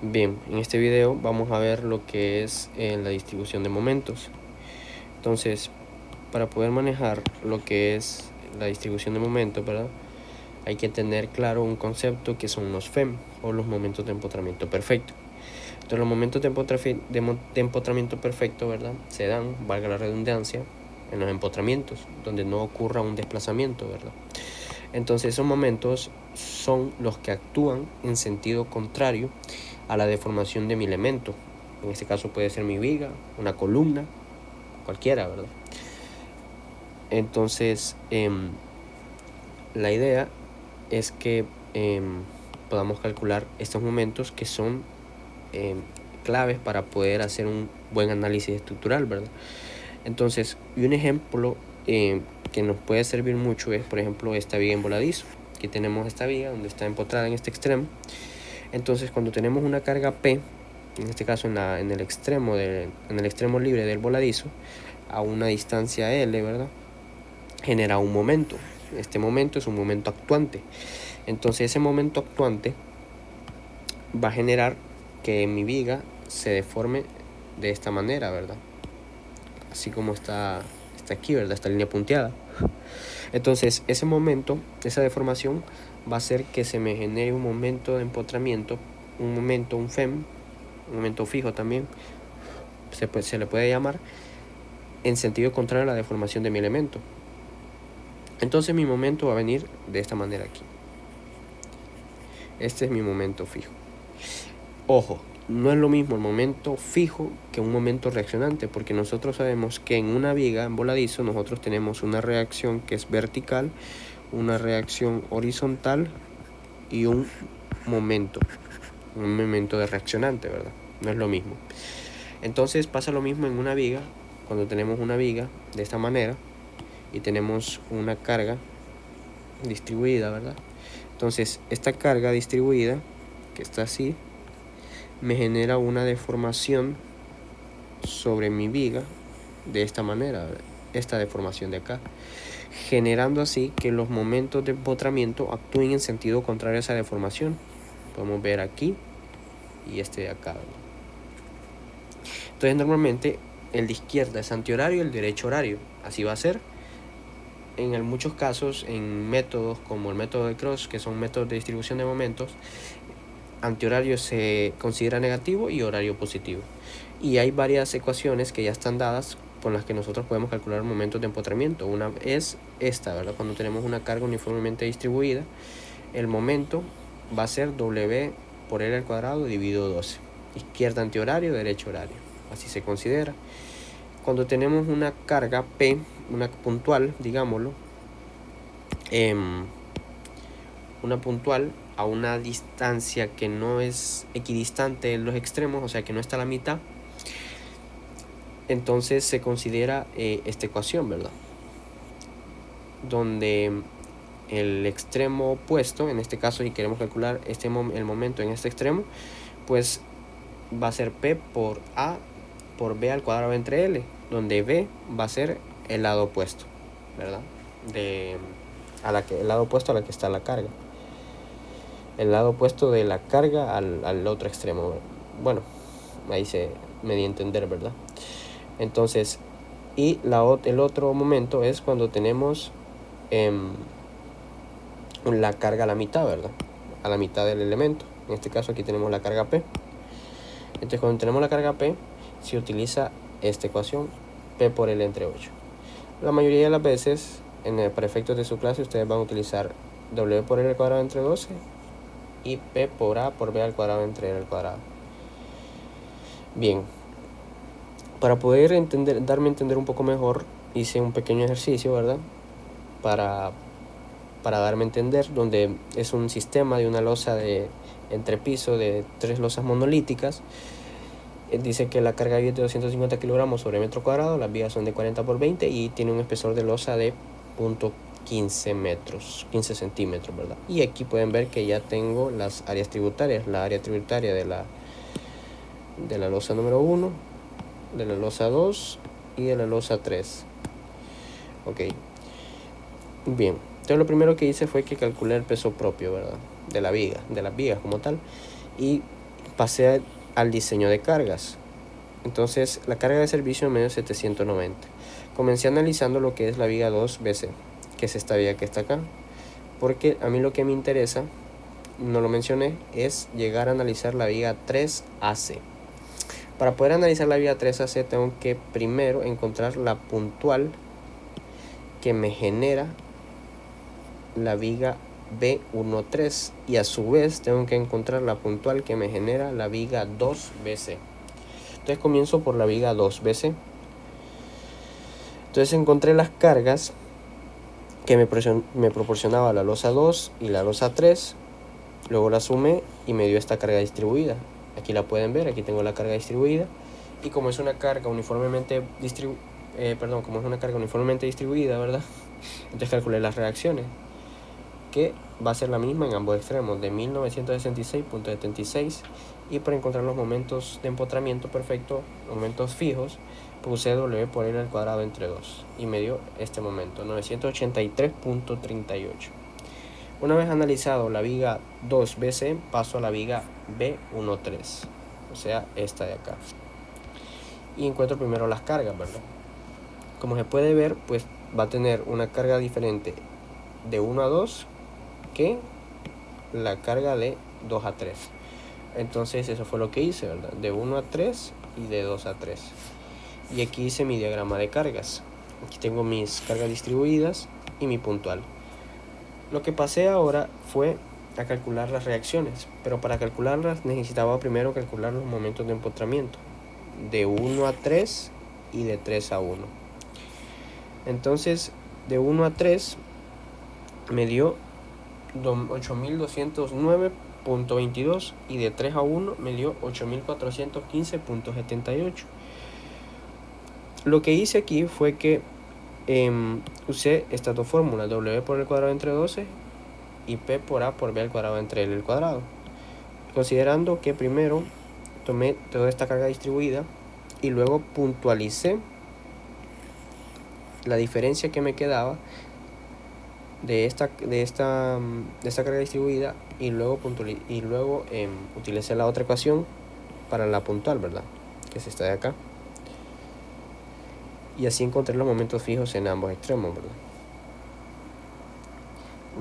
Bien, en este video vamos a ver lo que es la distribución de momentos. Entonces, para poder manejar lo que es la distribución de momentos, ¿verdad? Hay que tener claro un concepto que son los FEM, o los momentos de empotramiento perfecto. Entonces, los momentos de empotramiento perfecto, ¿verdad?, se dan, valga la redundancia, en los empotramientos, donde no ocurra un desplazamiento, ¿verdad? Entonces, esos momentos son los que actúan en sentido contrario a la deformación de mi elemento. En este caso puede ser mi viga, una columna, cualquiera, ¿verdad? Entonces, la idea es que podamos calcular estos momentos que son claves para poder hacer un buen análisis estructural, ¿verdad? Entonces, y un ejemplo que nos puede servir mucho es, por ejemplo, esta viga en voladizo. Aquí tenemos esta viga donde está empotrada en este extremo. Entonces, cuando tenemos una carga P, en este caso en el extremo libre del voladizo, a una distancia L, ¿verdad?, genera un momento. Este momento es un momento actuante. Entonces, ese momento actuante va a generar que mi viga se deforme de esta manera, ¿verdad? Así como está aquí, ¿verdad? Esta línea punteada. Entonces, ese momento, esa deformación, va a hacer que se me genere un momento de empotramiento, un FEM, un momento fijo también, se le puede llamar, en sentido contrario a la deformación de mi elemento. Entonces mi momento va a venir de esta manera aquí. Este es mi momento fijo. Ojo, no es lo mismo el momento fijo que un momento reaccionante, porque nosotros sabemos que en una viga en voladizo nosotros tenemos una reacción que es vertical, una reacción horizontal y un momento de reaccionante, ¿verdad? No es lo mismo. Entonces pasa lo mismo en una viga, cuando tenemos una viga de esta manera y tenemos una carga distribuida, ¿verdad? Entonces esta carga distribuida, que está así, me genera una deformación sobre mi viga de esta manera, esta deformación de acá, generando así que los momentos de empotramiento actúen en sentido contrario a esa deformación. Podemos ver aquí y este de acá, ¿verdad? Entonces normalmente el de izquierda es antihorario y el derecho horario. Así va a ser en muchos casos en métodos como el método de Cross, que son métodos de distribución de momentos. Antihorario se considera negativo y horario positivo. Y hay varias ecuaciones que ya están dadas con las que nosotros podemos calcular momentos de empotramiento. Una es esta, ¿verdad? Cuando tenemos una carga uniformemente distribuida, el momento va a ser W por L al cuadrado dividido 12. Izquierda antihorario, derecho horario. Así se considera. Cuando tenemos una carga P, una puntual, digámoslo, una puntual a una distancia que no es equidistante en los extremos, o sea que no está a la mitad, entonces se considera esta ecuación, ¿verdad? Donde el extremo opuesto, en este caso si queremos calcular el momento en este extremo, pues va a ser P por A por B al cuadrado entre L, donde B va a ser el lado opuesto, ¿verdad? El lado opuesto a la que está la carga. El lado opuesto de la carga al otro extremo. Bueno, ahí me di a entender, ¿verdad? Entonces, y el otro momento es cuando tenemos la carga a la mitad, ¿verdad? A la mitad del elemento. En este caso aquí tenemos la carga P. Entonces cuando tenemos la carga P, se utiliza esta ecuación, P por L entre 8. La mayoría de las veces, para efectos de su clase, ustedes van a utilizar W por L al cuadrado entre 12 y P por A por B al cuadrado entre L al cuadrado. Bien, para poder darme a entender un poco mejor, hice un pequeño ejercicio, ¿verdad? Para darme a entender, donde es un sistema de una losa de entrepiso de 3 losas monolíticas. Dice que la carga es de 250 kilogramos sobre metro cuadrado, las vigas son de 40 por 20 y tiene un espesor de losa de 0.15 centímetros, ¿verdad? Y aquí pueden ver que ya tengo las áreas tributarias, la área tributaria de la losa número 1, de la losa 2 y de la losa 3. Ok, bien, entonces lo primero que hice fue que calculé el peso propio, ¿verdad? De las vigas como tal, y pasé al diseño de cargas. Entonces la carga de servicio me dio 790. Comencé analizando lo que es la viga 2BC, que es esta viga que está acá, porque a mí lo que me interesa, no lo mencioné, es llegar a analizar la viga 3AC. Para poder analizar la viga 3AC tengo que primero encontrar la puntual que me genera la viga B13 y a su vez tengo que encontrar la puntual que me genera la viga 2BC. Entonces comienzo por la viga 2BC. Entonces encontré las cargas que me proporcionaba la losa 2 y la losa 3. Luego la sumé y me dio esta carga distribuida. Aquí la pueden ver, aquí tengo la carga distribuida. Y como es una carga uniformemente distribuida, ¿verdad? Entonces calculé las reacciones, que va a ser la misma en ambos extremos, de 1966.76. Y para encontrar los momentos de empotramiento perfecto, momentos fijos, puse W por L al cuadrado entre 2 y me dio este momento, 983.38. Una vez analizado la viga 2BC, paso a la viga B13, o sea, esta de acá. Y encuentro primero las cargas, ¿verdad? Como se puede ver, pues va a tener una carga diferente de 1 a 2 que la carga de 2 a 3. Entonces eso fue lo que hice, ¿verdad? De 1 a 3 y de 2 a 3. Y aquí hice mi diagrama de cargas. Aquí tengo mis cargas distribuidas y mi puntual. Lo que pasé ahora fue a calcular las reacciones, pero para calcularlas necesitaba primero calcular los momentos de empotramiento, de 1 a 3 y de 3 a 1. Entonces, de 1 a 3 me dio 8209.22 y de 3 a 1 me dio 8415.78. Lo que hice aquí fue que usé estas dos fórmulas, W por el cuadrado entre 12 y P por A por B al cuadrado entre L al cuadrado, considerando que primero tomé toda esta carga distribuida y luego puntualicé la diferencia que me quedaba de esta carga distribuida y luego utilicé la otra ecuación para la puntual, ¿verdad? Que es esta de acá. Y así encontré los momentos fijos en ambos extremos, ¿verdad?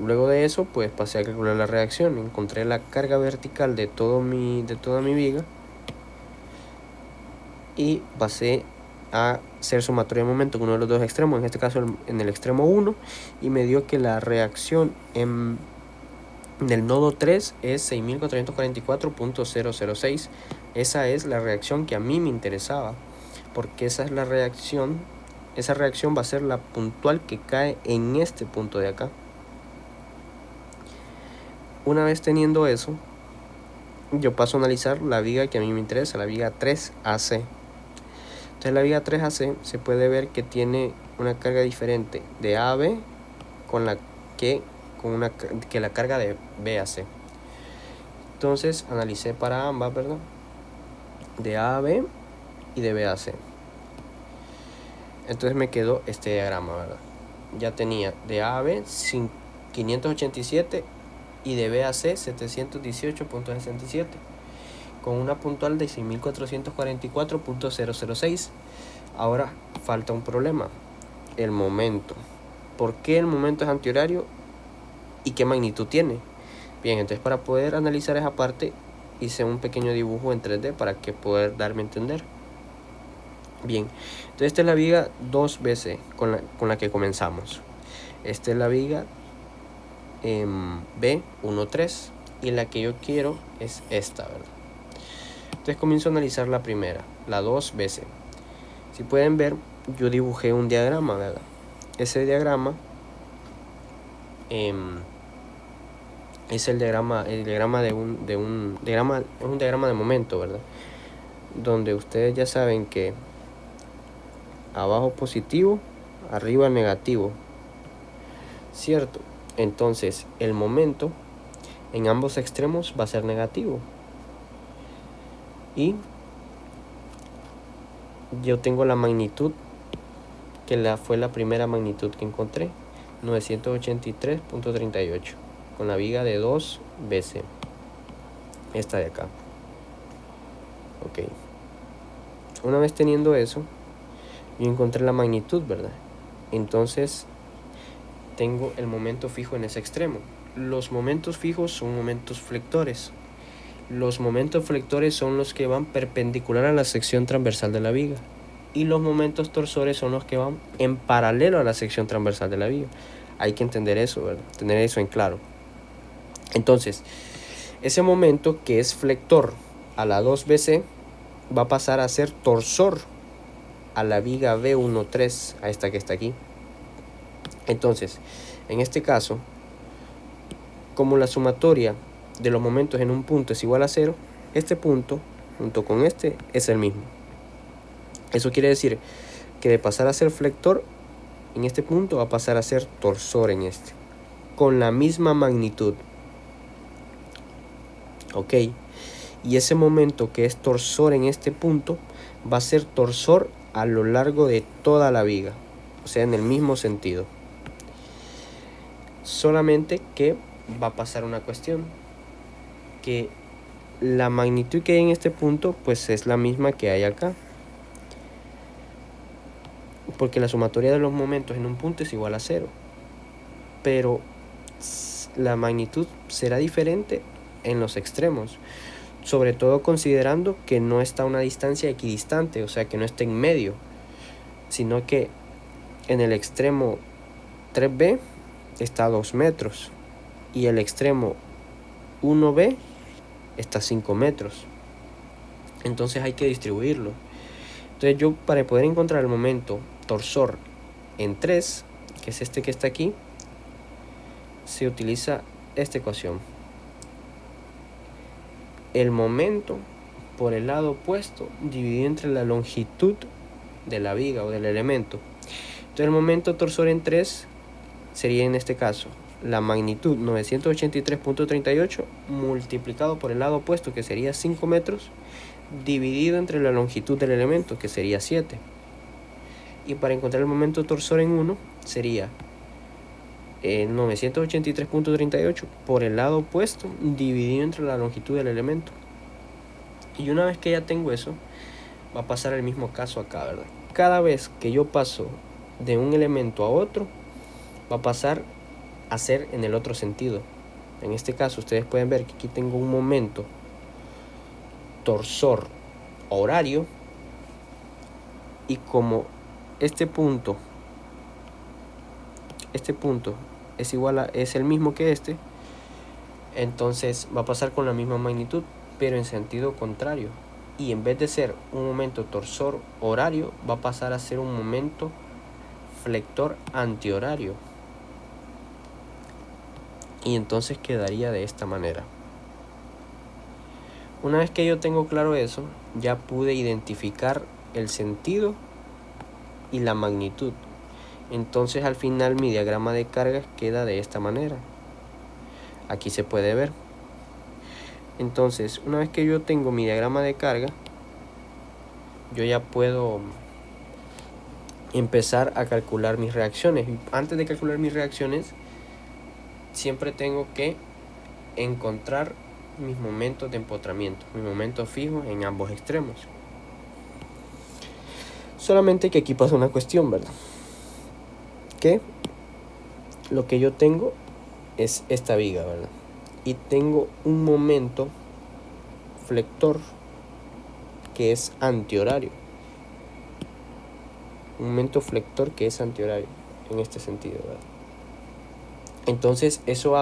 Luego de eso, pues pasé a calcular la reacción. Encontré la carga vertical de toda mi viga y pasé a ser sumatoria de momento en uno de los dos extremos, en este caso en el extremo 1, y me dio que la reacción en el nodo 3 es 6444.006. Esa es la reacción que a mí me interesaba, porque esa reacción va a ser la puntual que cae en este punto de acá. Una vez teniendo eso, yo paso a analizar la viga que a mí me interesa, la viga 3AC. Entonces la viga 3AC se puede ver que tiene una carga diferente de A a B que la carga de B a C. Entonces analicé para ambas, ¿verdad? De A a B y de B a C. Entonces me quedó este diagrama, ¿verdad? Ya tenía de A a B 587 y de B a C 718.67. Con una puntual de 6444.006. Ahora falta un problema, el momento. ¿Por qué el momento es antihorario y qué magnitud tiene? Bien, entonces para poder analizar esa parte hice un pequeño dibujo en 3D para que poder darme a entender. Bien, entonces esta es la viga 2BC con la que comenzamos. Esta es la viga B13 y la que yo quiero es esta, ¿verdad? Entonces comienzo a analizar la primera, la 2BC. Si pueden ver, yo dibujé un diagrama, ¿verdad? Ese diagrama es el diagrama de un diagrama de momento, ¿verdad? Donde ustedes ya saben que abajo positivo, arriba negativo, ¿cierto? Entonces el momento en ambos extremos va a ser negativo. Y yo tengo la magnitud que fue la primera magnitud que encontré, 983.38, con la viga de 2BC, esta de acá. Ok. Una vez teniendo eso, yo encontré la magnitud, ¿verdad? Entonces tengo el momento fijo en ese extremo. Los momentos fijos son momentos flectores. Los momentos flectores son los que van perpendicular a la sección transversal de la viga. Y los momentos torsores son los que van en paralelo a la sección transversal de la viga. Hay que entender eso, ¿verdad? Tener eso en claro. Entonces, ese momento que es flector a la 2BC va a pasar a ser torsor a la viga B13, a esta que está aquí. Entonces, en este caso, como la sumatoria de los momentos en un punto es igual a 0, este punto junto con este es el mismo. Eso quiere decir que de pasar a ser flector en este punto va a pasar a ser torsor en este, con la misma magnitud. Ok, y ese momento que es torsor en este punto va a ser torsor a lo largo de toda la viga, o sea, en el mismo sentido. Solamente que va a pasar una cuestión, que la magnitud que hay en este punto pues es la misma que hay acá, porque la sumatoria de los momentos en un punto es igual a 0, pero la magnitud será diferente en los extremos, sobre todo considerando que no está a una distancia equidistante, o sea que no está en medio, sino que en el extremo 3B está a 2 metros y el extremo 1B está a 5 metros. Entonces hay que distribuirlo. Entonces yo, para poder encontrar el momento torsor en 3, que es este que está aquí, se utiliza esta ecuación. El momento por el lado opuesto dividido entre la longitud de la viga o del elemento. Entonces el momento torsor en 3 sería en este caso la magnitud 983.38 multiplicado por el lado opuesto, que sería 5 metros, dividido entre la longitud del elemento, que sería 7. Y para encontrar el momento torsor en 1 sería 983.38 por el lado opuesto dividido entre la longitud del elemento. Y una vez que ya tengo eso, va a pasar el mismo caso acá, ¿verdad? Cada vez que yo paso de un elemento a otro, va a pasar a ser en el otro sentido. En este caso ustedes pueden ver que aquí tengo un momento torsor horario, y como este punto es el mismo que este, entonces va a pasar con la misma magnitud pero en sentido contrario, y en vez de ser un momento torsor horario va a pasar a ser un momento flector antihorario, y entonces quedaría de esta manera. Una vez que yo tengo claro eso, ya pude identificar el sentido y la magnitud. Entonces al final mi diagrama de cargas queda de esta manera. Aquí se puede ver. Entonces, una vez que yo tengo mi diagrama de carga, yo ya puedo empezar a calcular mis reacciones. Antes de calcular mis reacciones, siempre tengo que encontrar mis momentos de empotramiento, mis momentos fijos en ambos extremos. Solamente que aquí pasa una cuestión, ¿verdad? Que lo que yo tengo es esta viga, ¿verdad? Y tengo un momento flector que es antihorario. Un momento flector que es antihorario en este sentido, ¿verdad? Entonces eso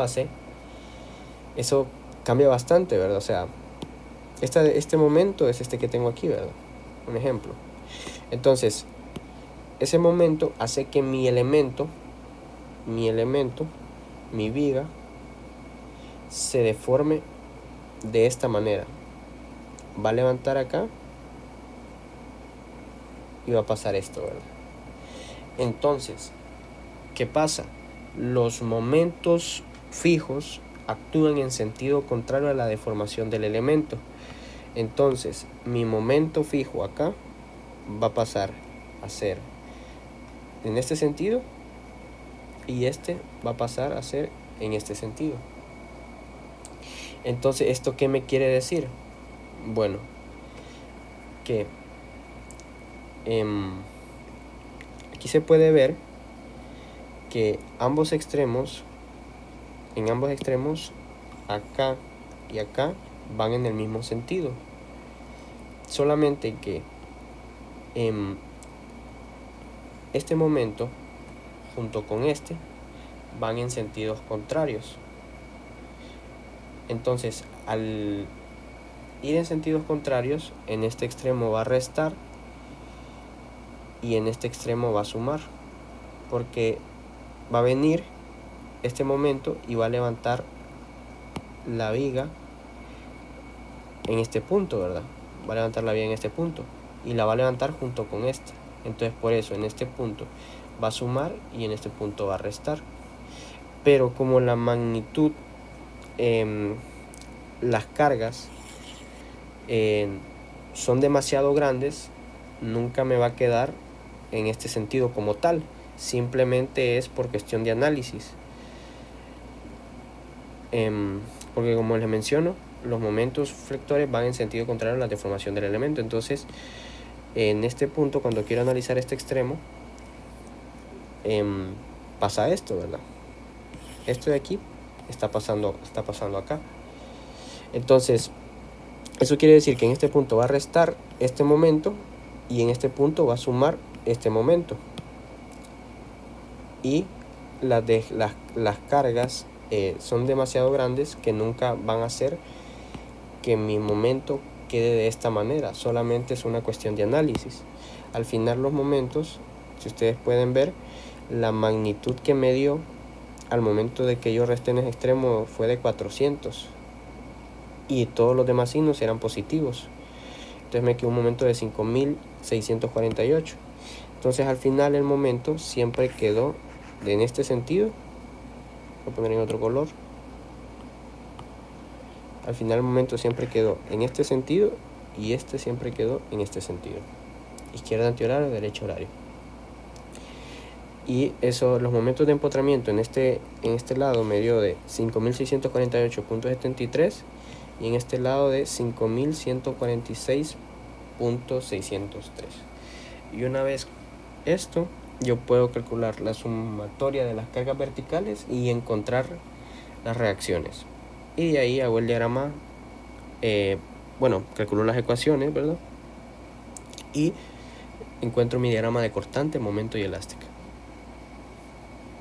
cambia bastante, ¿verdad? O sea, este momento es este que tengo aquí, ¿verdad? Un ejemplo. Entonces, ese momento hace que mi elemento, mi viga, se deforme de esta manera. Va a levantar acá y va a pasar esto, ¿verdad? Entonces, ¿qué pasa? Los momentos fijos actúan en sentido contrario a la deformación del elemento. Entonces, mi momento fijo acá va a pasar a ser en este sentido, y este va a pasar a ser en este sentido. Entonces, ¿esto qué me quiere decir? Bueno, que aquí se puede ver que en ambos extremos, acá y acá, van en el mismo sentido. Solamente que este momento junto con este van en sentidos contrarios. Entonces, al ir en sentidos contrarios, en este extremo va a restar y en este extremo va a sumar, porque va a venir este momento y va a levantar la viga en este punto, ¿verdad? Va a levantar la viga en este punto y la va a levantar junto con esta. Entonces, por eso en este punto va a sumar y en este punto va a restar. Pero como la magnitud, las cargas son demasiado grandes, nunca me va a quedar en este sentido como tal. Simplemente es por cuestión de análisis. Porque como les menciono, los momentos flectores van en sentido contrario a la deformación del elemento. Entonces, en este punto, cuando quiero analizar este extremo, pasa esto, ¿verdad? Esto de aquí está pasando acá. Entonces, eso quiere decir que en este punto va a restar este momento y en este punto va a sumar este momento. Y las cargas son demasiado grandes que nunca van a hacer que mi momento quede de esta manera. Solamente es una cuestión de análisis. Al final los momentos, si ustedes pueden ver, la magnitud que me dio al momento de que yo resté en ese extremo fue de 400 y todos los demás signos eran positivos. Entonces me quedó un momento de 5648. Entonces al final el momento siempre quedó en este sentido. Voy a poner en otro color. Al final el momento siempre quedó en este sentido y este siempre quedó en este sentido. Izquierda antihorario, derecha horario. Y eso, los momentos de empotramiento en este lado me dio de 5648.73 y en este lado de 5146.603. Y una vez esto, yo puedo calcular la sumatoria de las cargas verticales y encontrar las reacciones. Y de ahí hago el diagrama, calculo las ecuaciones, ¿verdad? Y encuentro mi diagrama de cortante, momento y elástica.